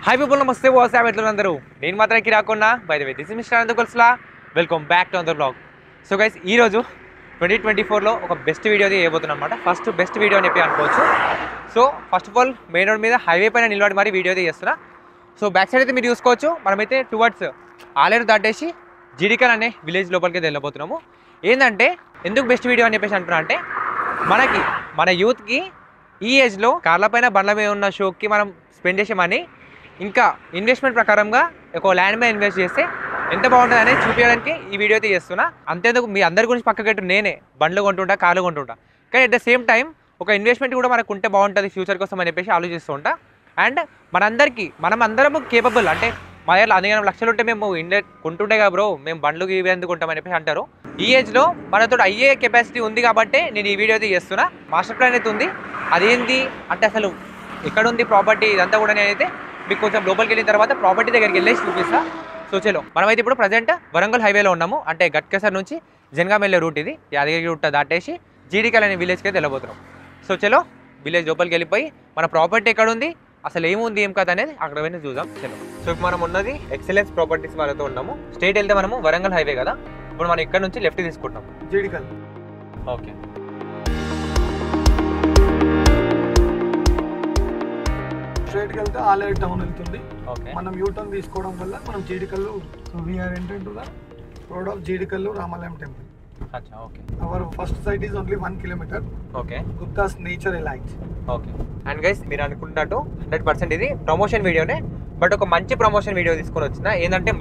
Hi people, namaste. What's up, everyone? నేను మాత్రం కిరాకున్నా. By the way, this is Mr. Anandakulsla. Welcome back to another vlog. So guys, ఈ రోజు 2024 లో ఒక best video చేయబోతున్నాం అన్నమాట. ఫస్ట్ బెస్ట్ వీడియో అని చెప్పి అనుకోవచ్చు. So first of all main road మీద హైవే పైన నిలబడి మరి వీడియో చేస్తున్నా. సో బ్యాక్ సైడ్ అయితే మీరు చూసుకోవచ్చు. మనమైతే టువర్డ్స్ ఆలేరు దాటేసి జీడికల్ అనే విలేజ్ లోపలికి వెళ్ళబోతున్నాము. ఏంటంటే ఎందుకు బెస్ట్ వీడియో అని చెప్పేసి అంటున్నా అంటే మన యూత్కి ఈ ఏజ్లో కార్ల పైన బండ్ల మీద ఉన్న షోకి మనం స్పెండ్ చేసే మనీ ఇంకా ఇన్వెస్ట్మెంట్ ప్రకారంగా ఒక ల్యాండ్ మీద ఇన్వెస్ట్ చేస్తే ఎంత బాగుంటుంది అనేది చూపించడానికి ఈ వీడియో అయితే చేస్తున్నా. అంతేందుకు మీ అందరి గురించి పక్కకెట్టు నేనే బండ్లు కొంటుంటా, కార్లు కొంటుంటా, కానీ అట్ ద సేమ్ టైం ఒక ఇన్వెస్ట్మెంట్ కూడా మనకు ఉంటే బాగుంటుంది ఫ్యూచర్ కోసం అని చెప్పేసి ఆలోచిస్తూ ఉంటా. అండ్ మనం అందరం కేపబుల్, అంటే మా దగ్గర అనేక లక్షలు ఉంటే మేము కొంటుంటే కదా బ్రో మేము బండ్లు ఇవి ఎందుకు కొంటామని చెప్పేసి అంటారు. ఈ ఏజ్లో మనతో అయ్యే కెపాసిటీ ఉంది కాబట్టి నేను ఈ వీడియో అయితే చేస్తున్నా. మాస్టర్ ప్లాన్ అయితే ఉంది, అదేంటి అంటే అసలు ఎక్కడ ఉంది ప్రాపర్టీ ఇదంతా కూడా నేనైతే మీకు కొంచెం లోపలికి వెళ్ళిన తర్వాత ప్రాపర్టీ దగ్గరికి వెళ్ళేసి చూపిస్తా. సో చలో మనమైతే ఇప్పుడు ప్రజెంట్ వరంగల్ హైవేలో ఉన్నాము. అంటే గట్కేసర్ నుంచి జనగాం వెళ్ళే రూట్ ఇది. యాదగిరి రూట్ దాటేసి జీడికల్ అనే విలేజ్కి అయితే వెళ్ళబోతున్నాం. సో చలో విలేజ్ లోపలికి వెళ్ళిపోయి మన ప్రాపర్టీ ఎక్కడ ఉంది, అసలు ఏముంది ఏం కథ అనేది అక్కడ పోయి చూద్దాం. చలో. సో ఇప్పుడు మనం ఉన్నది ఎక్సలెన్స్ ప్రాపర్టీస్ వాళ్ళతో ఉన్నాము. స్ట్రైట్ వెళ్తే మనము వరంగల్ హైవే కదా, ఇప్పుడు మనం ఇక్కడ నుంచి లెఫ్ట్ తీసుకుంటాం జీడికల్. ఓకే, స్ట్రైట్కి వెళ్తే ఆలేరు టౌన్ వెళ్తుంది. ఓకే, మనం యూటర్న్ తీసుకోవడం వల్ల మనం Jeedikal, so we are entering to the road of Jeedikal Ramalayam temple. అచ్చా, okay. Our first site is only 1 kilometre. Okay, Guptas nature elite. Okay. And guys మీరు అనుకుంటున్నట్టు 100% ఇది ప్రమోషన్ వీడియోనే, బట్ ఒక మంచి ప్రమోషన్ వీడియో తీసుకొని వచ్చిన. ఏంటంటే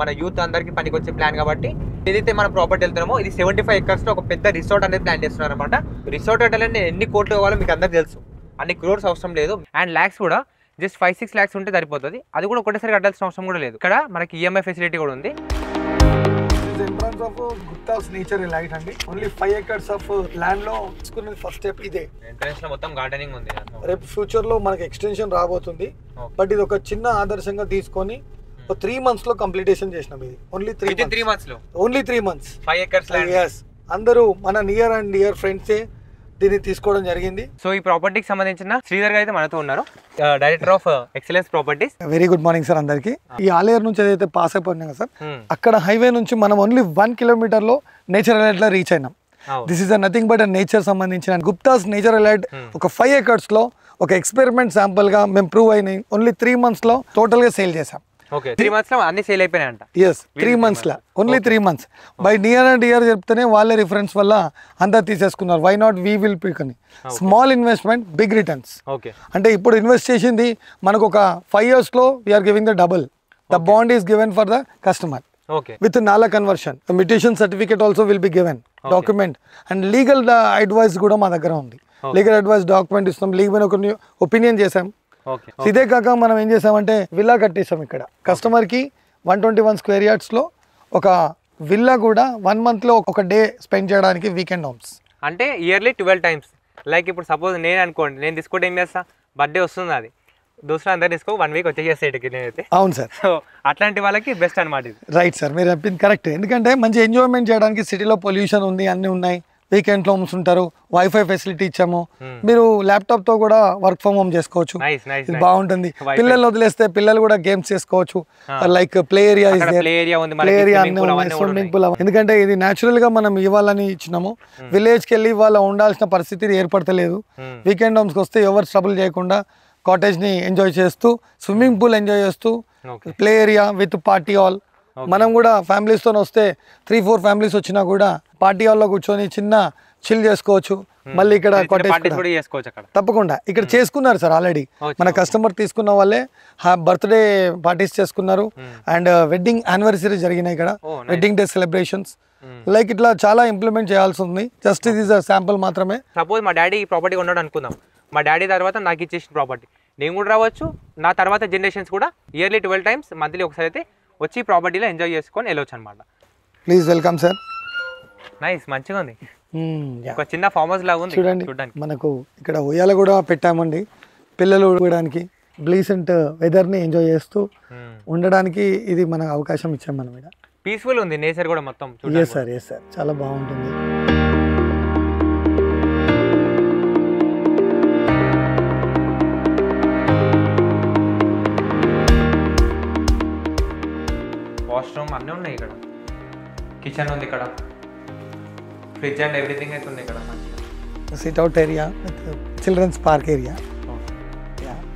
మన యూత్ అందరికి పనికి వచ్చే ప్లాన్ కాబట్టి ఏదైతే మనం ప్రాపర్టీ వెళ్తున్నామో ఇది 75 acres లో ఒక పెద్ద రిసార్ట్ అనేది ప్లాన్ చేస్తున్నారు అనమాట. రిసార్ట్ అంటే ఎన్ని కోట్లు కావాలో మీకు అందరికి తెలుసు, అన్ని క్రోర్స్ అవసరం లేదు. అండ్ ల్యాక్స్ కూడా జస్ట్ 5-6 lakhs ఉంటే సరిపోతుంది. అది కూడా ఒకటేసారి కట్టాల్సిన అవసరం కూడా లేదు. ఇక్కడ మనకి ఈఎంఐ ఫెసిలిటీ కూడా ఉంది. Entrance of Guptas nature elite అండి. ఓన్లీ 5 acres ఆఫ్ ల్యాండ్ లో తీసుకున్నది ఫస్ట్ స్టెప్ ఇదే. ఎంట్రన్స్ లో మొత్తం గార్డెనింగ్ ఉంది. రేపు ఫ్యూచర్ లో మనకి ఎక్స్టెన్షన్ రాబోతుంది, బట్ ఇది ఒక చిన్న ఆదర్శంగా తీసుకొని 3 months లో కంప్లీటేషన్ చేసినాం. ఇది ఓన్లీ 3 months లో, only 3 months 5 acres land. yes, అందరూ మన నియర్ అండ్ డియర్ ఫ్రెండ్సే దీన్ని తీసుకోవడం జరిగింది. సో ఈ ప్రాపర్టీకి సంబంధించిన శ్రీధర్ గారు అయితే మనతో ఉన్నారు, director of excellence properties. Very good morning sir అందరికి. ఈ ఆలేరు నుంచి ఏదైతే పాస్ అయిపోయినాం కదా సార్, అక్కడ హైవే నుంచి మనం ఓన్లీ 1 kilometer లో నేచర్ ఎలైట్ లో రీచ్ అయినాం. This is nothing but nature సంబంధించిన గుప్తాస్ నేచర్ ఎలైట్ ఒక 5 acres లో ఒక ఎక్స్పెరిమెంట్ శాంపుల్ గా మేము ప్రూవ్ అయినాయి. ఓన్లీ 3 months లో టోటల్ గా సేల్ చేసాం. ఓకే, 3 months లో అన్ని సేల్ అయిపోయినాయంట. ఎస్, 3 months లా, only 3 months. By near and dear చెప్తేనే వాళ్ళే రిఫరెన్స్ వల్ల అంతా తీసేసుకున్నారు. Why not we will pick అని. Small investment big returns. Okay, అంటే ఇప్పుడు ఇన్వెస్ట్ చేసింది మనకు ఒక 5 years లో we are giving the double. The bond is given for the customer with నాలా conversion. Mutation certificate also will be given, document and legal advice కూడా మా దగ్గర ఉంది. లీగల్ అడ్వైస్ డాక్యుమెంట్ ఇస్తాం, లీగల్ ఒక ఒపీనియన్ చేసాం. ఇదే కాక మనం ఏం చేసామంటే విల్లా కట్టేసాం ఇక్కడ కస్టమర్ కి 121 square yards లో ఒక విల్లా కూడా 1 month లో ఒక డే స్పెండ్ చేయడానికి వీకెండ్ హోమ్స్. అంటే ఇయర్లీ 12 times. లైక్ ఇప్పుడు సపోజ్ నేను అనుకోండి, నేను తీసుకుంటే ఏం చేస్తా, బర్త్డే వస్తుంది, అది దోస్తులు అందరు తీసుకో 1 week వచ్చేసేటికి నేనైతే. అవును సార్, సో అట్లాంటి వాళ్ళకి బెస్ట్ అనమాట ఇది. రైట్ సార్, మీరు చెప్పింది కరెక్ట్. ఎందుకంటే మంచి ఎంజాయ్మెంట్ చేయడానికి సిటీలో పొల్యూషన్ ఉంది, అన్నీ ఉన్నాయి. వీకెండ్ హోమ్స్ ఉంటారు, వైఫై ఫెసిలిటీ ఇచ్చాము. మీరు ల్యాప్టాప్ తో కూడా వర్క్ ఫ్రమ్ హోమ్ చేసుకోవచ్చు. ఇది బాగుంటుంది. పిల్లలు వదిలేస్తే పిల్లలు కూడా గేమ్స్ చేసుకోవచ్చు. Like play area, swimming pool. ఎందుకంటే ఇది న్యాచురల్ గా మనం ఇవ్వాలని ఇచ్చినాము. విలేజ్ కి వెళ్ళి వాళ్ళ ఉండాల్సిన పరిస్థితి ఏర్పడతలేదు. వీకెండ్ హోమ్స్ కి వస్తే ఎవరు ట్రబుల్ చేయకుండా కాటేజ్ ని ఎంజాయ్ చేస్తూ, స్విమ్మింగ్ పూల్ ఎంజాయ్ చేస్తూ, play area with party hall. మనం కూడా ఫ్యామిలీస్ తో వస్తే 3-4 families వచ్చినా కూడా పార్టీ హాల్లో కూర్చొని చిన్న చిల్ చేసుకోవచ్చు. మళ్ళీ ఇక్కడ తప్పకుండా ఇక్కడ చేసుకున్నారు సార్ ఆల్రెడీ. మన కస్టమర్ తీసుకున్న వాళ్ళే బర్త్డే పార్టీస్ చేసుకున్నారు అండ్ వెడ్డింగ్ యానివర్సరీ జరిగినాయి ఇక్కడ, వెడ్డింగ్ డే సెలబ్రేషన్స్. లైక్ ఇట్లా చాలా ఇంప్లిమెంట్ చేయాల్సి ఉంది. జస్ట్ ఇది శాంపుల్ మాత్రమే. సపోజ్ మా డాడీ ఈ ప్రాపర్టీ ఉన్నాడు అనుకుందాం, మా డాడీ తర్వాత నాకు ఇచ్చేసిన ప్రాపర్టీ నేను కూడా రావచ్చు, నా తర్వాత జనరేషన్స్ కూడా ఇయర్లీ 12 times మంత్లీ ఒకసారి అయితే వచ్చి ప్రాపర్టీలో ఎంజాయ్ చేసుకొని వెళ్ళొచ్చు అనమాట. Please welcome sir. నైస్, మంచిగా ఉంది. ఒక చిన్న ఫార్మ్ హౌస్ లాగా ఉంది చూడండి. మనకు ఇక్కడ ఉయ్యాల కూడా పెట్టామండి, పిల్లలు ఊడడానికి బ్లీసెంట్ వెదర్ని ఎంజాయ్ చేస్తూ ఉండడానికి ఇది మనకు అవకాశం ఇచ్చాం మనం. ఇక్కడ పీస్ఫుల్ ఉంది నేచర్ కూడా మొత్తం. ఎస్ సార్, ఎస్ సార్, చాలా బాగుంటుంది. వాష్రూమ్ అన్నీ ఉన్నాయి ఇక్కడ, కిచెన్ ఉంది ఇక్కడ, ఫ్రిడ్జ్ అండ్ ఎవ్రీథింగ్ అయితే ఉంది ఇక్కడ. Sit out area with children's park area.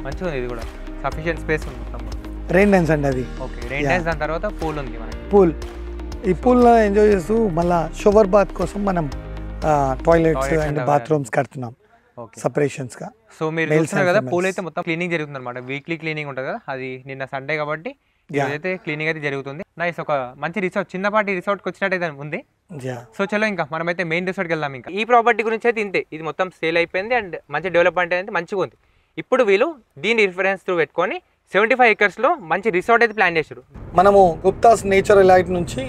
మంచిగా ఉంది, ఇది కూడా సఫిషియెంట్ స్పేస్ ఉంది మొత్తం. రెయిన్ డాన్స్ అండి అది. Okay, rain dance. దాని తర్వాత పూల్ ఉంది మనకి. పూల్, ఈ పూల్లో ఎంజాయ్ చేస్తూ మళ్ళీ షవర్ బాత్ కోసం మనం టాయిలెట్స్ అండ్ బాత్రూమ్స్ కడుతున్నాం సపరేషన్స్గా. సో మీరు చూస్తున్నారు కదా, పూల్ అయితే మొత్తం క్లీనింగ్ జరుగుతుంది అనమాట. వీక్లీ క్లీనింగ్ ఉంటుంది కదా, అది నిన్న సండే కాబట్టి అయితే క్లీనింగ్ అయితే జరుగుతుంది. నైస్, ఒక మంచి రిసార్ట్, చిన్నపాటి రిసార్ట్కి వచ్చినట్టయితే ఉంది. సో చలో ఇంకా మనమైతే మెయిన్ రిసార్ట్కి వెళ్దాం. ఇంకా ఈ ప్రాపర్టీ గురించి అయితే ఇంతే, ఇది మొత్తం సేల్ అయిపోయింది అండ్ మంచి డెవలప్మెంట్ అయితే మంచిగా ఉంది. ఇప్పుడు వీళ్ళు దీని రిఫరెన్స్ తో పెట్టుకొని 75 acres లో మంచి రిసార్ట్ అయితే ప్లాన్ చేశారు. మనము గుప్తాస్ నేచర్ ఎలైట్ నుంచి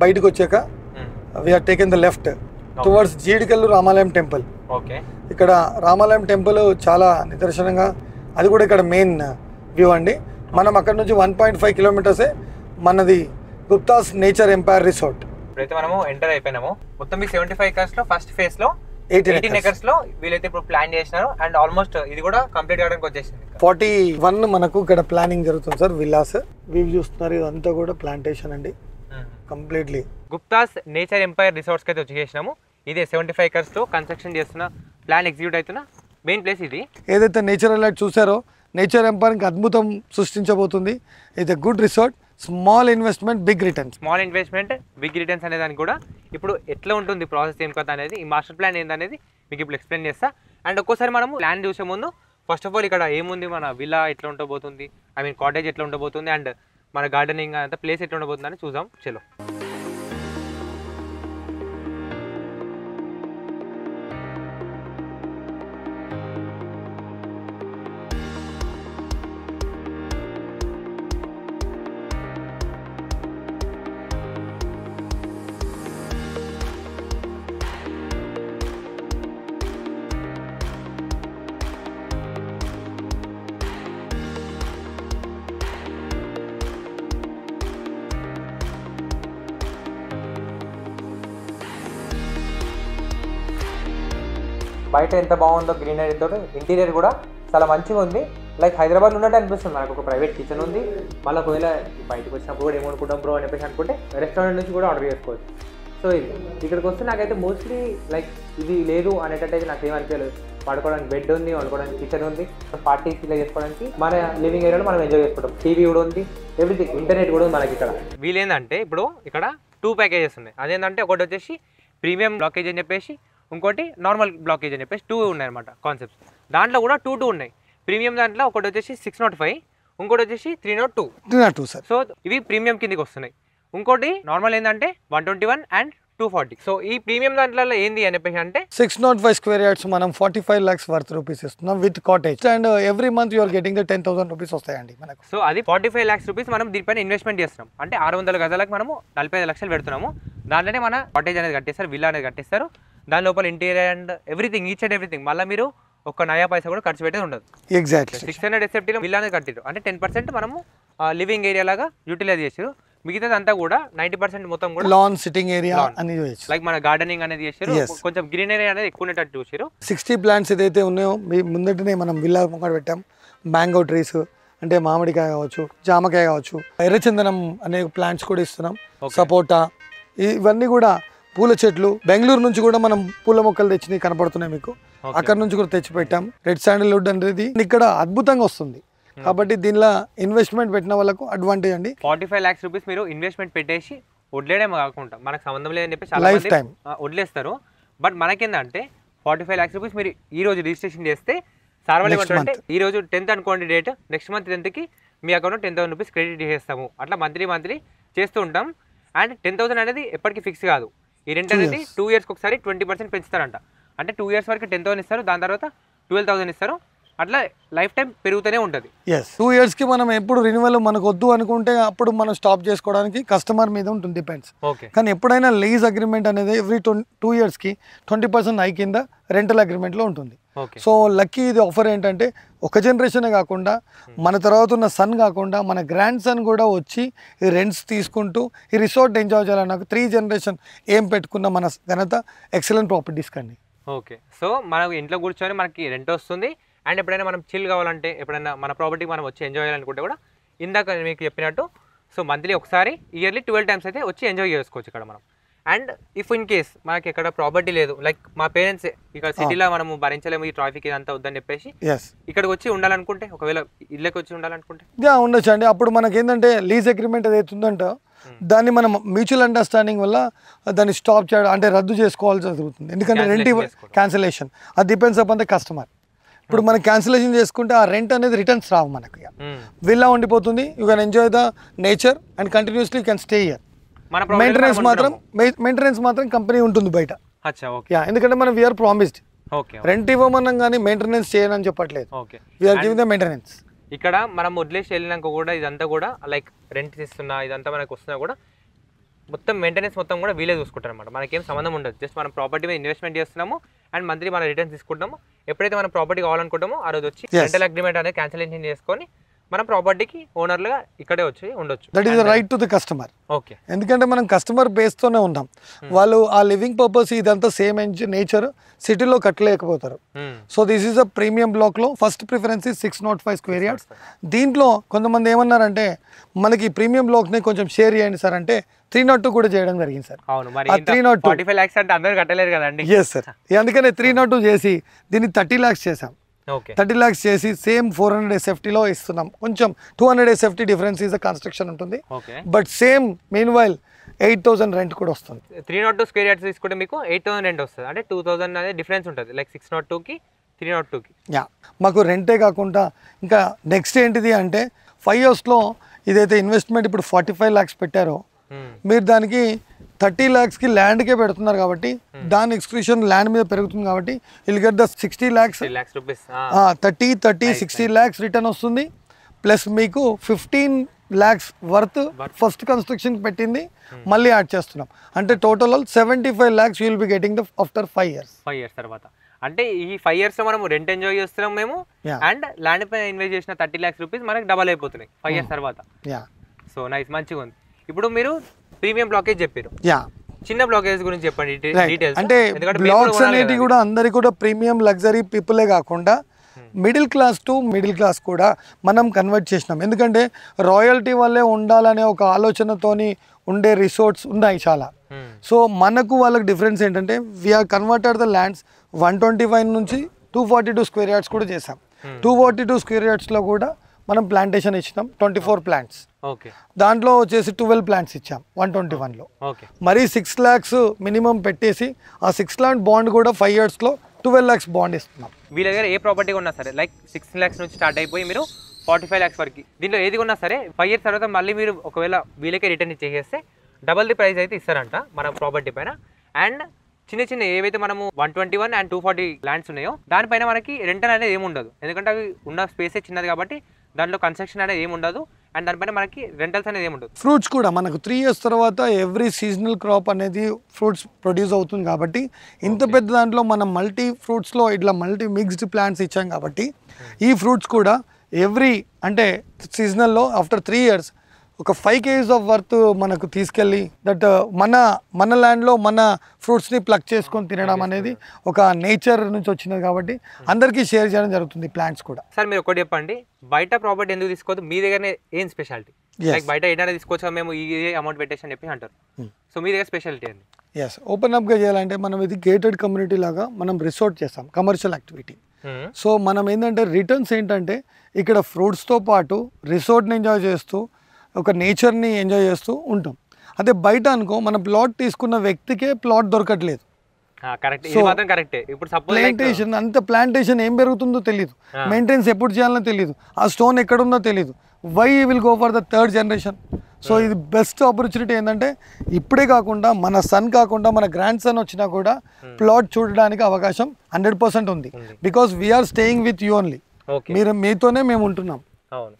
బయటకు వచ్చాక we are taken the left towards Jeedikallu Ramalayam temple. Okay, ఇక్కడ రామాలయం టెంపుల్ చాలా నిదర్శనంగా, అది కూడా ఇక్కడ మెయిన్ వ్యూ అండి. మనం అక్కడ నుంచి 1.5 kilometers మనది గుప్తాస్ నేచర్ ఎంపైర్ రిసార్ట్. ఇప్పుడైతే మనము ఎంటర్ అయిపోయినాము. మొత్తం ఈ 75 acres లో ఫస్ట్ ఫేజ్ లో 18 acres లో వీళ్ళైతే ఇప్పుడు ప్లాన్ చేసినారు అండ్ ఆల్మోస్ట్ ఇది కూడా కంప్లీట్ అవడానికి వచ్చేసింది. 41 మనకు ఇక్కడ ప్లానింగ్ జరుగుతుంది సార్. విల్లాస్ వ్యూ చూస్తున్నారు, ఇదంతా కూడా ప్లాంటేషన్ అండి కంప్లీట్లీ. గుప్తాస్ నేచర్ ఎంపైర్ రిసార్ట్స్కి అయితే వచ్చేసినాము. ఇదే 75 acres లో కన్స్ట్రక్షన్ చేస్తున్న ప్లాన్ ఎగ్జిక్యూట్ అవుతున్న మెయిన్ ప్లేస్ ఇది. ఏదైతే నేచర్ ఎలైట్ చూసారో, నేచర్ ఎంపైర్కి అద్భుతం సృష్టించబోతుంది. ఇది good resort, small investment big returns. Small investment big returns అనే దానికి కూడా ఇప్పుడు ఎట్లా ఉంటుంది ప్రాసెస్ ఏం కదా అనేది, ఈ మాస్టర్ ప్లాన్ ఏందనేది మీకు ఇప్పుడు ఎక్స్ప్లెయిన్ చేస్తా. అండ్ ఒక్కోసారి మనము ప్లాన్ చూసే ముందు ఫస్ట్ ఆఫ్ ఆల్ ఇక్కడ ఏముంది, మన విల్లా ఎట్లా ఉండబోతుంది, ఐ మీన్ కాటేజ్ ఎట్లా ఉండబోతుంది అండ్ మన గార్డెనింగ్ అంతా ప్లేస్ ఎట్లా ఉండబోతుంది అని చూద్దాం. చలో బయట ఎంత బాగుందో గ్రీనరీతో, ఇంటీరియర్ కూడా చాలా మంచిగా ఉంది. లైక్ హైదరాబాద్లో ఉన్నట్టు అనిపిస్తుంది. మనకు ఒక ప్రైవేట్ కిచెన్ ఉంది. మళ్ళీ ఒకవేళ బయటకు వచ్చినప్పుడు కూడా ఏమనుకుంటాం బ్రో అని చెప్పేసి అనుకుంటే రెస్టారెంట్ నుంచి కూడా ఆర్డర్ చేసుకోవచ్చు. సో ఇది ఇక్కడికి వస్తే నాకైతే మోస్ట్లీ లైక్ ఇది లేదు అనేటట్టయితే నాకు ఏమనిపించలేదు. పడుకోవడానికి బెడ్ ఉంది, వండుకోవడానికి కిచెన్ ఉంది, పార్టీస్ ఇలా చేసుకోవడానికి మన లివింగ్ ఏరియాలో మనం ఎంజాయ్ చేసుకుంటాం. టీవీ కూడా ఉంది, ఎవ్రీథింగ్, ఇంటర్నెట్ కూడా ఉంది మనకి ఇక్కడ. వీలేందంటే ఇప్పుడు ఇక్కడ 2 packages ఉన్నాయి. అదేంటంటే ఒకటి వచ్చేసి ప్రీమియం బ్లాకేజ్ అని చెప్పేసి, ఇంకోటి నార్మల్ బ్లాకేజ్ అని చెప్పేసి 2 ఉన్నాయి అనమాట కాన్సెప్ట్స్. దాంట్లో కూడా 2 ఉన్నాయి. ప్రీమియం దాంట్లో ఒకటి వచ్చేసి 605, ఇంకోటి వచ్చేసి 302 సార్. సో ఇవి ప్రీమియం కిందకి వస్తున్నాయి. ఇంకోటి నార్మల్ ఏంటంటే 121 అండ్ 240. సో ఈ ప్రీమియం దాంట్లో ఏంది అని చెప్పేసి అంటే 605 square yards మనం 45 lakhs worth rupees ఇస్తున్నాం with cottage and every month you are getting the 10,000 rupees వస్తాయండి మనకు. సో అది 45 lakhs rupees మనం దీనిపైన ఇన్వెస్ట్మెంట్ చేస్తున్నాం. అంటే 600 గజాలకు మనము 45 లక్షలు పెడుతున్నాము. దాంట్లోనే మన కాటేజ్ అనేది కట్టేస్తారు, విల్లా అనేది కట్టేస్తారు. దాని లోపల interior and everything, each and everything, మళ్ళీ మీరు ఒక్క నయా పైసా కూడా ఖర్చు పెట్టేది ఉండదు. ఎగ్జాక్ట్లీ 600 SFTలో విల్లా అనేది కట్టారు. అంటే 10% మనము లివింగ్ ఏరియా లాగా యూటిలైజ్ చేసారు. మిగతాది అంతా కూడా 90% మొత్తం కూడా లాన్ సిట్టింగ్ ఏరియా అని లైక్ మన గార్డెనింగ్ అనేది చేశారు. కొంచెం గ్రీనరీ అనేది ఎక్కువ ఉండేటట్టు చూసారు. 60 plants ఏదైతే ఉన్నాయో మీ ముందటనే మనం విల్లా ముంగట పెట్టాం. మ్యాంగో ట్రీస్ అంటే మామిడికాయ కావచ్చు, జామకాయ కావచ్చు, ఎర్రచందనం అనే ప్లాంట్స్ కూడా ఇస్తున్నాం, సపోటా, ఇవన్నీ కూడా పూల చెట్లు. బెంగళూరు నుంచి కూడా మనం పూల మొక్కలు తెచ్చినవి కనపడుతున్నాయి మీకు, అక్కడ నుంచి కూడా తెచ్చి పెట్టాం. రెడ్ శాండల్వుడ్ అనేది ఇక్కడ అద్భుతంగా వస్తుంది. కాబట్టి దీనిలో ఇన్వెస్ట్మెంట్ పెట్టిన వాళ్ళకు అడ్వాంటేజ్ అండి. 45 lakhs rupees మీరు ఇన్వెస్ట్మెంట్ పెట్టేసి వదిలేయడం కాకుండా మనకు సంబంధం లేదని చెప్పి చాలా లైఫ్ టైం వదిలేస్తారు. బట్ మనకేందంటే 45 lakhs rupees మీరు ఈ రోజు రిజిస్ట్రేషన్ చేస్తే సార్వల్ ఏమంటారంటే ఈ రోజు 10th అనుకోండి డేట్, నెక్స్ట్ మంత్ 10th మీ అకౌంట్లో 10,000 rupees క్రెడిట్ చేస్తాము. అట్లా మంత్లీ చేస్తూ ఉంటాం. అండ్ 10,000 అనేది ఎప్పటికీ ఫిక్స్ కాదు. ఈ రెంట్ అనేది 2 years ఒకసారి 20% పెంచుతారంట. అంటే 2 years వరకు 10,000 ఇస్తారు, దాని తర్వాత 12,000 ఇస్తారు. అట్లా లైఫ్ టైం పెరుగుతూనే ఉంటుంది. 2 yearsకి మనం ఎప్పుడు రెన్యువల్ మనకు వద్దు అనుకుంటే అప్పుడు మనం స్టాప్ చేసుకోవడానికి కస్టమర్ మీద ఉంటుంది, డిపెండ్స్. కానీ ఎప్పుడైనా లీజ్ అగ్రిమెంట్ అనేది ఎవ్రీ 2 yearsకి 20% హై కింద రెంటల్ అగ్రిమెంట్లో ఉంటుంది. సో లక్కీ ఇది ఆఫర్ ఏంటంటే ఒక జనరేషనే కాకుండా మన తర్వాత ఉన్న సన్ కాకుండా మన గ్రాండ్ సన్ కూడా వచ్చి ఈ రెంట్స్ తీసుకుంటూ ఈ రిసార్ట్ ఎంజాయ్ చేయాలని నాకు 3 generation ఏం పెట్టుకున్న మన ఘనత ఎక్సలెంట్ ప్రాపర్టీస్ కండి. ఓకే, సో మనకు ఇంట్లో కూర్చొని మనకి రెంట్ వస్తుంది. అండ్ ఎప్పుడైనా మనం చిల్ కావాలంటే, ఎప్పుడైనా మన ప్రాపర్టీకి మనం వచ్చి ఎంజాయ్ చేయాలనుకుంటే కూడా ఇందాక మీకు చెప్పినట్టు సో మంత్లీ ఒకసారి, ఇయర్లీ 12 టైమ్స్ అయితే వచ్చి ఎంజాయ్ చేసుకోవచ్చు ఇక్కడ మనం. అండ్ ఇఫ్ ఇన్ కేస్ మనకి ఎక్కడ ప్రాపర్టీ లేదు, లైక్ మా పేరెంట్స్ ఇక్కడ సిటీలో మనము భరించలేము ఈ ట్రాఫిక్ ఇదంతా వద్దని చెప్పేసి ఇక్కడికి వచ్చి ఉండాలనుకుంటే, ఒకవేళ ఇళ్ళకి వచ్చి ఉండాలనుకుంటే ఉండొచ్చు అండి. అప్పుడు మనకి ఏంటంటే లీజ్ అగ్రిమెంట్ ఏదైతే ఉందంటే దాన్ని మనం మ్యూచువల్ అండర్స్టాండింగ్ వల్ల దాన్ని స్టాప్ చేయడం అంటే రద్దు చేసుకోవాల్సి జరుగుతుంది. ఎందుకంటే రెంట్ క్యాన్సిలేషన్ అది డిపెండ్స్ అపాన్ ద కస్టమర్. ఇప్పుడు మనం క్యాన్సిలేషన్ చేసుకుంటే ఆ రెంట్ అనేది రిటర్న్స్ రావు మనకి, విల్లా ఉండిపోతుంది. You can enjoy the nature and continuously you can stay here. Maintenance మాత్రం కంపెనీ ఉంటుంది బయట. ఎందుకంటే మనం వీఆర్ ప్రామిస్డ్ రెంట్ ఇవ్వమన్నాం కానీ మెయింటెనెన్స్ చేయనని చెప్పట్లేదు. We are giving the maintenance. ఇక్కడ మనం వదిలేసి వెళ్ళినాక కూడా ఇదంతా కూడా లైక్ రెంట్ ఇస్తున్నా ఇదంతా మనకు వస్తున్నా కూడా మొత్తం మెయింటెనెన్స్ మొత్తం కూడా వీలే చూసుకుంటారు అనమాట. మనకేం సంబంధం ఉండదు. జస్ట్ మనం ప్రాపర్టీ మీద ఇన్వెస్ట్మెంట్ చేస్తున్నాము అండ్ మంత్లీ మనం రిటర్న్స్ తీసుకుంటాము. ఎప్పుడైతే మనం ప్రాపర్టీ కావాలనుకుంటామో ఆ రోజు వచ్చి రెంటల్ అగ్రిమెంట్ అనేది క్యాన్సిలేషన్ చేసుకొని మనం ప్రాపర్టీకి ఓనర్లుగా ఇక్కడే వచ్చి ఉండొచ్చు. That is the right to the customer. Okay, ఎందుకంటే మనం కస్టమర్ బేస్తోనే ఉన్నాం. వాళ్ళు ఆ లివింగ్ పర్పస్ ఇదంతా సేమ్ నేచర్ సిటీలో కట్టలేకపోతారు. So this is a premium block లో ఫస్ట్ ప్రిఫరెన్స్ 605 స్క్వేర్ యార్డ్స్. దీంట్లో కొంతమంది ఏమన్నారంటే మనకి ప్రీమియం బ్లాక్ ని కొంచెం షేర్ చేయండి సార్ అంటే 302 కూడా చేయడం జరిగింది సార్. అవును, మరి 45 lakhs అంటే అందరూ కట్టలేరు కదండి. ఎస్ సార్, అందుకనే 302 చేసి దీన్ని 30 lakhs చేసాం. 30 lakhs చేసి సేమ్ 400 SFT లో ఇస్తున్నాం. కొంచెం 200 SFT డిఫరెన్స్ ఈజ్ కన్స్ట్రక్షన్ ఉంటుంది, but same mean while 8,000 rent కూడా వస్తుంది. 302 స్క్వేర్ యార్డ్స్ తీసుకుంటే మీకు 8,000 రెంట్ వస్తుంది. అంటే 2,000 అనేది డిఫరెన్స్ ఉంటుంది లైక్ 602కి 302కి. మాకు రెంటే కాకుండా ఇంకా నెక్స్ట్ ఏంటిది అంటే 5 yearsలో ఇదైతే ఇన్వెస్ట్మెంట్ ఇప్పుడు 45 lakhs పెట్టారో మీరు దానికి 30 lakhsకి ల్యాండ్కే పెడుతున్నారు కాబట్టి దాని ఎక్స్క్లూషన్ ల్యాండ్ మీద పెరుగుతుంది కాబట్టి will get the 60 lakhs rupees 60 lakhs return వస్తుంది. ప్లస్ మీకు 15 lakhs వర్త్ ఫస్ట్ కన్స్ట్రక్షన్ పెట్టింది మళ్ళీ యాడ్ చేస్తున్నాం. అంటే total 75 lakhs you will be getting the after 5 years. 5 years తర్వాత అంటే ఈ 5 years లో మనం రెంట్ ఎంజాయ్ చేస్తున్నాం మేము అండ్ ల్యాండ్ పైన ఇన్వెస్ట్ చేసిన 30 lakhs రూపీస్ మనకి డబల్ అయిపోతున్నాయి 5 years తర్వాత. సో నైస్, మంచిగా ఉంది. ఇప్పుడు మీరు ప్రీమియం బ్లాకేజ్ చెప్పారు, చిన్న బ్లాకేజ్ గురించి చెప్పండి డీటెయిల్స్. అంటే బ్లాక్స్ అనేవి కూడా అందరికి కూడా ప్రీమియం లగ్జరీ పీపులే కాకుండా middle class to middle class కూడా మనం కన్వర్ట్ చేసినాం. ఎందుకంటే రాయల్టీ వల్లే ఉండాలనే ఒక ఆలోచనతోని ఉండే రిసార్ట్స్ ఉన్నాయి చాలా. సో మనకు వాళ్ళకి డిఫరెన్స్ ఏంటంటే వీఆర్ కన్వర్టెడ్ ద ల్యాండ్స్ 125 నుంచి 242 స్క్వేర్ యార్డ్స్ కూడా చేసాం. 242 స్క్వేర్ యార్డ్స్లో కూడా మనం ప్లాంటేషన్ ఇచ్చినాం 24 plants. దాంట్లో వచ్చేసి 12 plants ఇచ్చాం 121లో. మరి 6 lakhs మినిమం పెట్టేసి ఆ 6 lakh బాండ్ కూడా 5 yearsలో 12 lakhs బాండ్ ఇస్తున్నాం. వీళ్ళ దగ్గర ఏ ప్రాపర్టీ ఉన్నా సరే లైక్ 6 lakhs నుంచి స్టార్ట్ అయిపోయి మీరు 45 lakhs వరకు దీంట్లో ఏది ఉన్నా సరే 5 years తర్వాత మళ్ళీ మీరు ఒకవేళ వీళ్ళకే రిటర్న్ ఇచ్చేస్తే డబల్ ది ప్రైస్ అయితే ఇస్తారంట మన ప్రాపర్టీ పైన. అండ్ చిన్న చిన్న ఏవైతే మనము 121 and 240 ల్యాండ్స్ ఉన్నాయో దానిపైన మనకి రెంటల్ అనేది ఏమి ఉండదు. ఎందుకంటే అవి ఉన్న స్పేసే చిన్నది కాబట్టి దాంట్లో కన్స్ట్రక్షన్ అనేది ఏమి ఉండదు అండ్ దానిపైన మనకి రెంటల్స్ అనేది ఏమి ఉండదు. ఫ్రూట్స్ కూడా మనకు 3 years తర్వాత ఎవ్రీ సీజనల్ క్రాప్ అనేది ఫ్రూట్స్ ప్రొడ్యూస్ అవుతుంది కాబట్టి ఇంత పెద్ద దాంట్లో మనం మల్టీ ఫ్రూట్స్లో ఇట్లా మల్టీ మిక్స్డ్ ప్లాంట్స్ ఇచ్చాం కాబట్టి ఈ ఫ్రూట్స్ కూడా ఎవ్రీ అంటే సీజనల్లో ఆఫ్టర్ 3 years ఒక 5 kgs ఆఫ్ వర్త్ మనకు తీసుకెళ్ళి దట్ మన ల్యాండ్లో మన ఫ్రూట్స్ని ప్లక్ చేసుకొని తినడం అనేది ఒక నేచర్ నుంచి వచ్చినది కాబట్టి అందరికీ షేర్ చేయడం జరుగుతుంది ప్లాంట్స్ కూడా. సార్ మీరు ఒకటి చెప్పండి, బయట ప్రాపర్టీ ఎందుకు తీసుకోవద్దు, మీ దగ్గరనే ఏం స్పెషాలిటీ? లైక్ బయట ఏదైనా తీసుకోవచ్చా మేము ఈ అమౌంట్ పెట్టేసి అని చెప్పి అంటారు, సో మీ దగ్గర స్పెషాలిటీ అండి? ఎస్, ఓపెన్ అప్గా చేయాలంటే మనం ఇది గేటెడ్ కమ్యూనిటీ లాగా మనం రిసార్ట్ చేస్తాం, కమర్షియల్ యాక్టివిటీ. సో మనం ఏంటంటే రిటర్న్స్ ఏంటంటే ఇక్కడ ఫ్రూట్స్తో పాటు రిసార్ట్ని ఎంజాయ్ చేస్తూ ఒక నేచర్ని ఎంజాయ్ చేస్తూ ఉంటాం. అదే బయట అనుకో మన ప్లాట్ తీసుకున్న వ్యక్తికే ప్లాట్ దొరకట్లేదు. ప్లాంటేషన్ అంత ప్లాంటేషన్ ఏం పెరుగుతుందో తెలియదు, మెయింటెనెన్స్ ఎప్పుడు చేయాలనో తెలియదు, ఆ స్టోన్ ఎక్కడుందో తెలియదు. Why will go for the 3rd generation? So ఇది బెస్ట్ ఆపర్చునిటీ ఏంటంటే ఇప్పుడే కాకుండా మన సన్ కాకుండా మన గ్రాండ్ సన్ వచ్చినా కూడా ప్లాట్ చూడడానికి అవకాశం 100% ఉంది. Because we are staying with you only, మీతోనే మేము ఉంటున్నాం. అవును.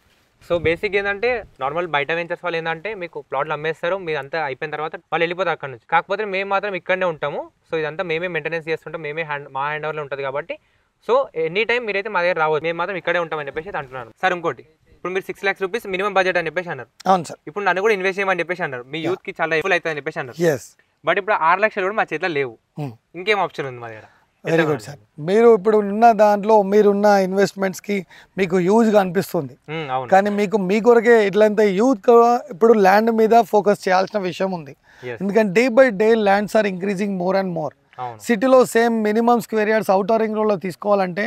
సో బేసిక్ ఏంటంటే నార్మల్ బయట వెంచర్స్ వాళ్ళు ఏంటంటే మీకు ప్లాట్లు అమ్మేస్తారు, మీరు అంతా అయిపోయిన తర్వాత వాళ్ళు వెళ్ళిపోతారు అక్కడ నుంచి. కాకపోతే మేము మాత్రం ఇక్కడనే ఉంటాము. సో ఇదంతా మేమే మెయింటెనెన్స్ చేస్తుంటాం, మేమే మా హ్యాండ్ ఓవర్లో ఉంటుంది కాబట్టి సో ఎనీ టైం మీరైతే మా దగ్గర రావచ్చు, మేము మాత్రం ఇక్కడే ఉంటామని చెప్పేసి అంటున్నాను. సార్ ఇంకోటి, ఇప్పుడు మీరు 6 lakhs రూపీస్ మినిమం బడ్జెట్ అని చెప్పేసి అన్నారు. అవును సార్. ఇప్పుడు నన్ను కూడా ఇన్వెస్ట్ చేయమని చెప్పేసి అన్నారు, మీ యూత్కి చాలా హెల్ప్ఫుల్ అవుతుంది అని చెప్పేసి అన్నారు. బట్ ఇప్పుడు 6 లక్షలు కూడా మా చేతిలో లేవు, ఇంకేం ఆప్షన్ ఉంది మా దగ్గర? Very good sir. మీరు ఇప్పుడు ఉన్న దాంట్లో మీరున్న ఇన్వెస్ట్మెంట్స్కి మీకు యూజ్గా అనిపిస్తుంది, అవును కానీ మీ కొరకే ఇట్లంతా యూత్ ఇప్పుడు ల్యాండ్ మీద ఫోకస్ చేయాల్సిన విషయం ఉంది. ఎందుకంటే day by day lands are increasing more and more. సిటీలో same minimum square yards outer ring రోడ్లో తీసుకోవాలంటే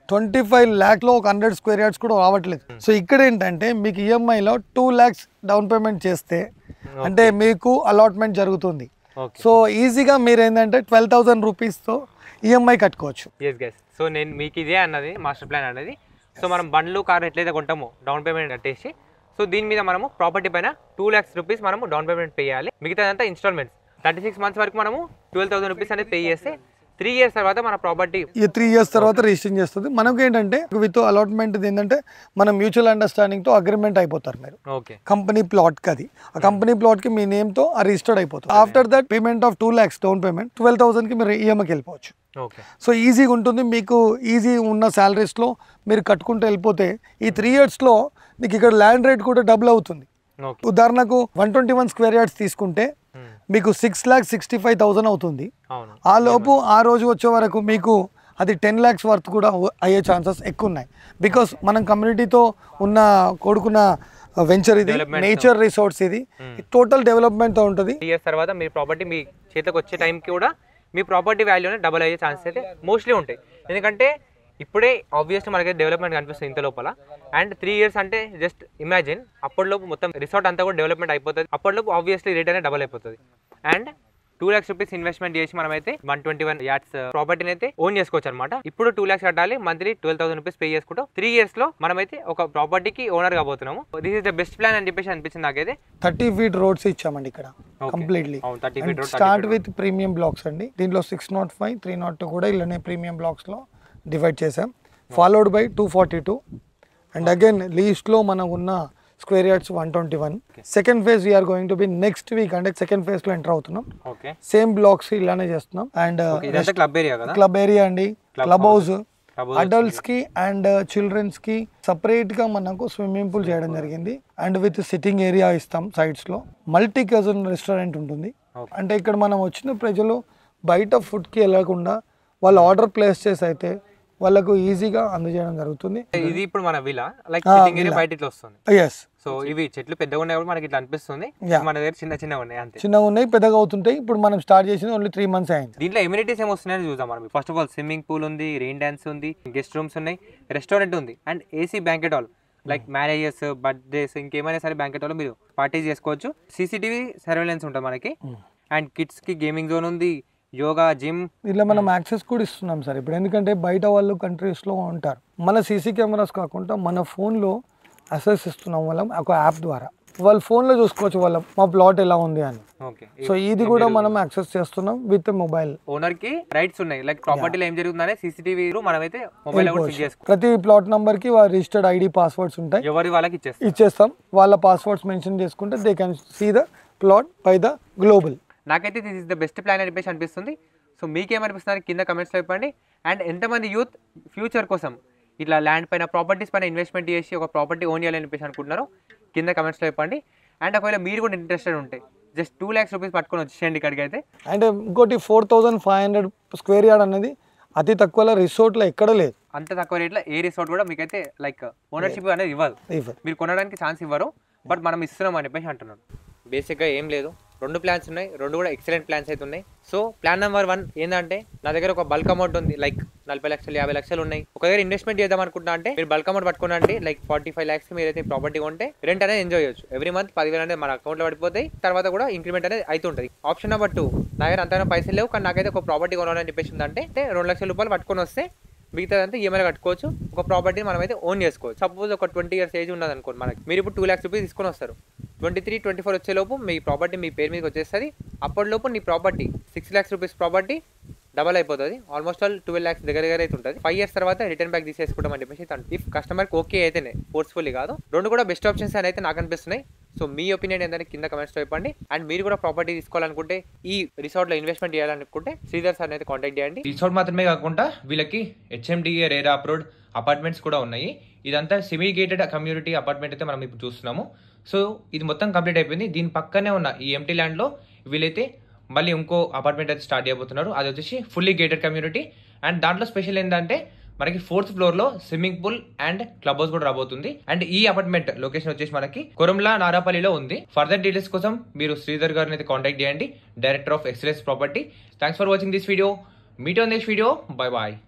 25 lakhs ఒక 100 square yards కూడా రావట్లేదు. సో ఇక్కడ ఏంటంటే మీకు ఈఎంఐలో 2 lakhs డౌన్ పేమెంట్ చేస్తే అంటే మీకు అలాట్మెంట్ జరుగుతుంది. సో ఈజీగా మీరు ఏంటంటే 12,000 రూపీస్తో ఈఎంఐ కట్టుకోవచ్చు. ఎస్ గైస్, సో నేను మీకు ఇదే అన్నది మాస్టర్ ప్లాన్ అనేది. సో మనం బండ్లు కార్ ఎట్లయితే కొంటామో డౌన్ పేమెంట్ కట్టేసి, సో దీని మీద మనము ప్రాపర్టీ పైన 2 lakhs రూపీస్ మనము డౌన్ పేమెంట్ పే చేయాలి. మిగతాదంతా ఇన్స్టాల్మెంట్స్ 36 months వరకు మనము 12,000 రూపీస్ అనేది పే చేస్తే 3 years తర్వాత మన ప్రాపర్టీ 3 years తర్వాత రిజిస్ట్రేషన్ చేస్తుంది. మనకు ఏంటంటే విత్ అలాట్మెంట్ ఏంటంటే మనం మ్యూచువల్ అండర్స్టాండింగ్తో అగ్రిమెంట్ అయిపోతారు. మీరు కంపెనీ ప్లాట్కి అది ఆ కంపెనీ ప్లాట్కి మీ నేమ్తో రిజిస్టర్డ్ అయిపోతుంది. After that payment of 2 lakhs down payment 12,000కి మీరు ఈఎంఐకి వెళ్ళిపోవచ్చు. సో ఈజీగా ఉంటుంది మీకు. ఈజీ ఉన్న శాలరీస్లో మీరు కట్టుకుంటూ వెళ్ళిపోతే ఈ 3 yearsలో మీకు ఇక్కడ ల్యాండ్ రేట్ కూడా డబుల్ అవుతుంది. ఉదాహరణకు 121 square yards తీసుకుంటే మీకు 6,65,000 అవుతుంది. ఆ లోపు ఆ రోజు వచ్చే వరకు మీకు అది 10 lakhs వర్త్ కూడా అయ్యే ఛాన్సెస్ ఎక్కువ ఉన్నాయి. బికాస్ మనం కమ్యూనిటీతో ఉన్న కొడుకున్న వెంచర్ ఇది, నేచర్ రిసార్ట్స్ ఇది, టోటల్ డెవలప్మెంట్తో ఉంటుంది. 3 years తర్వాత మీ ప్రాపర్టీ మీ చేతికి వచ్చే టైంకి కూడా మీ ప్రాపర్టీ వాల్యూనే డబుల్ అయ్యే ఛాన్సెస్ అయితే మోస్ట్లీ ఉంటాయి. ఎందుకంటే ఇప్పుడే ఆబ్వియస్లీ మనకి డెవలప్మెంట్ కనిపిస్తుంది ఇంత లోపల. అండ్ 3 years అంటే జస్ట్ ఇమాజిన్, అప్పటిలోపు మొత్తం రిసార్ట్ అంతా కూడా డెవలప్మెంట్ అయిపోతుంది. అప్పటిలోపు ఆబ్వియస్లీ రేట్ అనేది డబుల్ అయిపోతుంది. అండ్ 2 lakhs రూపీస్ ఇన్వెస్ట్మెంట్ చేసి మనమైతే 121 yards ప్రాపర్టీని అయితే ఓన్ చేసుకోవచ్చు అనమాట. ఇప్పుడు 2 lakhs కట్టాలి, మంత్లీ 12,000 రూపీస్ పే చేసుకుంటాం. 3 yearsలో మనమైతే ఒక ప్రాపర్టీకి ఓనర్ కాబోతున్నాము. This is the best plan అని చెప్పేసి అనిపించింది నాకైతే. 30 feet రోడ్స్ ఇచ్చామండి ఇక్కడ completely. Start with premium blocks అండి. దీంట్లో 605, 302 కూడా ఇలానే ప్రీమియం బ్లాక్స్లో డివైడ్ చేసాం. ఫాలోడ్ బై 242 అండ్ అగైన్ లీస్ట్లో మనకు ఉన్న square yards 121. Second phase we are going to be next week, అంటే సెకండ్ ఫేజ్ లో ఎంటర్ అవుతున్నాం. సేమ్ బ్లాక్స్ ఇలానే చేస్తున్నాం. అండ్ క్లబ్ ఏరియా అండి, క్లబ్ హౌస్ అడల్ట్స్ కి అండ్ చిల్డ్రన్స్ కి సపరేట్ గా మనకు స్విమ్మింగ్ పూల్ చేయడం జరిగింది. అండ్ విత్ సిట్టింగ్ ఏరియా ఇస్తాం సైడ్స్ లో. మల్టీ కజన్ రెస్టారెంట్ ఉంటుంది. అంటే ఇక్కడ మనం వచ్చిన ప్రజలు బయట ఫుడ్ కి వెళ్ళకుండా వాళ్ళు ఆర్డర్ ప్లేస్ చేసి అయితే వాళ్ళకు ఈజీగా అందజేయడం జరుగుతుంది. ఇది ఇప్పుడు మన విలా లైక్ సిట్టింగ్ ఏరియా బయట ఇట్లా వస్తుంది. yes, సో ఇవి చెట్లు పెద్దగా ఉన్నాయి కూడా మనకి ఇట్లా అనిపిస్తుంది. మన దగ్గర చిన్నగా ఉన్నాయి, అంతే. చిన్నగా ఉన్నాయి, పెద్దగా అవుతుంటాయి. ఇప్పుడు మనం స్టార్ట్ చేసింది ఓన్లీ 3 months అయింది. దీంట్లో ఎమ్యూనిటీస్ ఏమి వస్తున్నాయని చూద్దాం మనం. First of all swimming pool ఉంది, రెయిన్ డాన్స్ ఉంది, గెస్ట్ రూమ్స్ ఉన్నాయి, రెస్టారెంట్ ఉంది, and AC banquet hall like marriages, birthdays, ఇంకేమైనా సరే బ్యాంకెట్ హాల్ మీరు పార్టీస్ చేసుకోవచ్చు. CCTV సర్వేలెన్స్ ఉంటుంది మనకి. అండ్ కిడ్స్ కి గేమింగ్ జోన్ ఉంది, యోగా, జిమ్. ఇలా మనం యాక్సెస్ కూడా ఇస్తున్నాం సార్ ఇప్పుడు. ఎందుకంటే బయట వాళ్ళు కంట్రీస్లో ఉంటారు, మన సీసీ కెమెరాస్ కాకుండా మన ఫోన్లో యాక్సెస్ ఇస్తున్నాం వాళ్ళం ఒక యాప్ ద్వారా. వాళ్ళ ఫోన్లో చూసుకోవచ్చు వాళ్ళ మా ప్లాట్ ఎలా ఉంది అని. సో ఇది కూడా మనం యాక్సెస్ చేస్తున్నాం విత్ మొబైల్. ఓనర్ కి రైట్స్ ఉన్నాయి, లైక్ ప్రాపర్టీలో ఏం జరుగుతుందనే CCTV మనమైతే మొబైల్ చెక్ చేసుకోవచ్చు. ప్రతి ప్లాట్ నంబర్ కి రిజిస్టర్డ్ ID పాస్వర్డ్స్ ఉంటాయి, ఎవరి వాళ్ళకి ఇచ్చేస్తాం. వాళ్ళ పాస్వర్డ్స్ మెన్షన్ చేసుకుంటే they can see the plot by the global. నాకైతే this is the best plan అని చెప్పేసి అనిపిస్తుంది. సో మీకేమనిపిస్తుంది కింద కమెంట్స్లో చెప్పండి. అండ్ ఎంతమంది యూత్ ఫ్యూచర్ కోసం ఇట్లా ల్యాండ్ పైన, ప్రాపర్టీస్ పైన ఇన్వెస్ట్మెంట్ చేసి ఒక ప్రాపర్టీ ఓన్ చేయాలని చెప్పేసి అనుకుంటున్నారు కింద కమెంట్స్లో చెప్పండి. అండ్ ఒకవేళ మీరు కూడా ఇంట్రెస్టెడ్ ఉంటే జస్ట్ 2 lakhs రూపీస్ పట్టుకొని వచ్చేయండి ఇక్కడికి అయితే. అంటే ఇంకోటి 4,500 square yard అనేది అతి తక్కువలో రిసార్ట్లో ఎక్కడ లేదు. అంత తక్కువ రేట్లో ఏ రిసార్ట్ కూడా మీకైతే లైక్ ఓనర్షిప్ అనేది ఇవ్వదు, మీరు కొనడానికి ఛాన్స్ ఇవ్వరు. బట్ మనం ఇస్తున్నాం అని చెప్పేసి అంటున్నాను. బేసిక్గా ఏం లేదు, 2 plans ఉన్నాయి, 2 కూడా ఎక్సలెంట్ ప్లాన్స్ అయితే ఉన్నాయి. సో ప్లాన్ నెంబర్ 1 ఏంటంటే నా దగ్గర ఒక బల్క్ అమౌంట్ ఉంది, లైక్ 40 లక్షలు 50 లక్షలు ఉన్నాయి. ఒక దగ్గర ఇన్వెస్ట్మెంట్ చేద్దాం అనుకుంటా అంటే మీరు బల్క్ అమౌంట్ పట్టుకోండి, లైక్ 45 lakhs మీరు అయితే ప్రాపర్టీ కొంటే రెంట్ అనేది ఎంజాయ్ చేయొచ్చు. ఎవ్రీ మంత్ 10,000 అనేది మన అకౌంట్లో పడిపోతాయి. తర్వాత కూడా ఇంక్రిమెంట్ అనేది అవుతుంటుంది. ఆప్షన్ నెంబర్ 2, నా దగ్గర అంతైనా పైసలు లేవు కానీ నాకైతే ఒక ప్రాపర్టీ కొనాలని చెప్పేసి ఉందంటే 2 లక్షల రూపాయలు పట్టుకొని వస్తే మిగతాదంతా ఈఎంఐలో కట్టుకోవచ్చు. ఒక ప్రాపర్టీని మనం అయితే ఓన్ చేసుకోవచ్చు. సపోజ్ ఒక 20 years ఏజ్ ఉన్నది అనుకోండి మనకి, మీరు ఇప్పుడు 2 lakhs రూపీస్ తీసుకొని వస్తారు. 23, 24 వచ్చేలోపు మీ ప్రాపర్టీ మీ పేరు మీదకి వచ్చేస్తుంది. అప్పటిలోపు నీ property 6 lakhs rupees property double అయిపోతుంది. ఆల్మోస్ట్ ఆల్ 12 lakhs దగ్గర అయితే ఉంటుంది. 5 years తర్వాత రిటర్న్ బ్యాక్ తీసేసుకోవడం అని చెప్పేసి ఇఫ్ కస్టమర్కి ఓకే అయితేనే, ఫోర్స్ఫుల్లీ కాదు. 2 కూడా బెస్ట్ ఆప్షన్స్ అని అయితే నాకు అనిపిస్తున్నాయి. సో మీ ఒపీనియన్ ఏంటంటే కింద కమెంట్స్లో చెప్పండి. అండ్ మీరు కూడా ప్రాపర్టీ తీసుకోవాలనుకుంటే, ఈ రిసార్ట్లో ఇన్వెస్ట్మెంట్ చేయాలనుకుంటే శ్రీధర్ సార్ అయితే కాంటాక్ట్ చేయండి. రిసార్ట్ మాత్రమే కాకుండా వీళ్ళకి HMDA రేరా అప్రూవ్డ్ అపార్ట్మెంట్స్ కూడా ఉన్నాయి. ఇదంతా సెమీ గేటెడ్ కమ్యూనిటీ అపార్ట్మెంట్ అయితే మనం ఇప్పుడు చూస్తున్నాము. సో ఇది మొత్తం కంప్లీట్ అయిపోయింది. దీని పక్కనే ఉన్న ఈ ఎంటీ ల్యాండ్లో వీళ్ళైతే మళ్ళీ ఇంకో అపార్ట్మెంట్ అయితే స్టార్ట్ చేయబోతున్నారు. అది వచ్చేసి ఫుల్లీ గేటెడ్ కమ్యూనిటీ అండ్ దాంట్లో స్పెషల్ ఏంటంటే మనకి 4th ఫ్లోర్ లో swimming pool and club house కూడా రాబోతుంది. అండ్ ఈ అపార్ట్మెంట్ లొకేషన్ వచ్చేసి మనకి కొరంలా నారాపల్లిలో ఉంది. ఫర్దర్ డీటెయిల్స్ కోసం మీరు శ్రీధర్ గారిని అయితే కాంటాక్ట్ చేయండి, director of excellence property. Thanks for watching this video. Meet on next video. Bye bye.